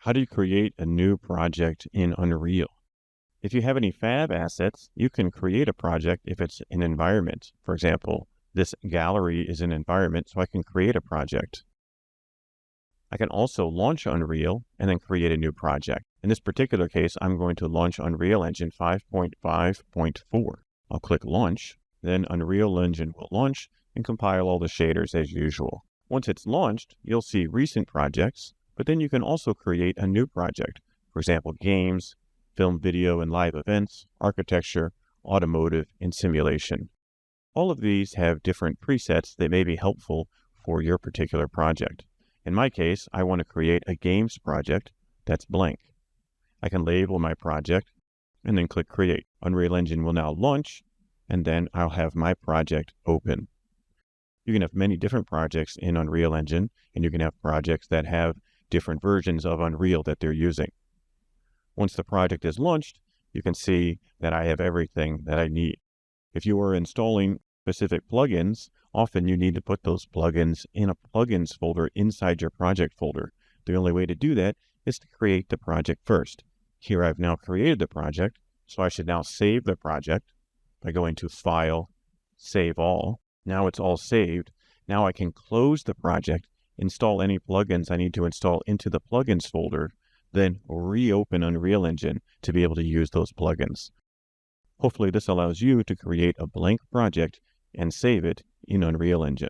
How do you create a new project in Unreal? If you have any fab assets, you can create a project if it's an environment. For example, this gallery is an environment, so I can create a project. I can also launch Unreal and then create a new project. In this particular case, I'm going to launch Unreal Engine 5.5.4. I'll click Launch, then Unreal Engine will launch and compile all the shaders as usual. Once it's launched, you'll see recent projects, but then you can also create a new project. For example, games, film, video, and live events, architecture, automotive, and simulation. All of these have different presets that may be helpful for your particular project. In my case, I want to create a games project that's blank. I can label my project and then click Create. Unreal Engine will now launch, and then I'll have my project open. You can have many different projects in Unreal Engine, and you can have projects that have different versions of Unreal that they're using. Once the project is launched, you can see that I have everything that I need. If you are installing specific plugins, often you need to put those plugins in a plugins folder inside your project folder. The only way to do that is to create the project first. Here I've now created the project, so I should now save the project by going to File, Save All. Now it's all saved. Now I can close the project, install any plugins I need to install into the plugins folder, then reopen Unreal Engine to be able to use those plugins. Hopefully this allows you to create a blank project and save it in Unreal Engine.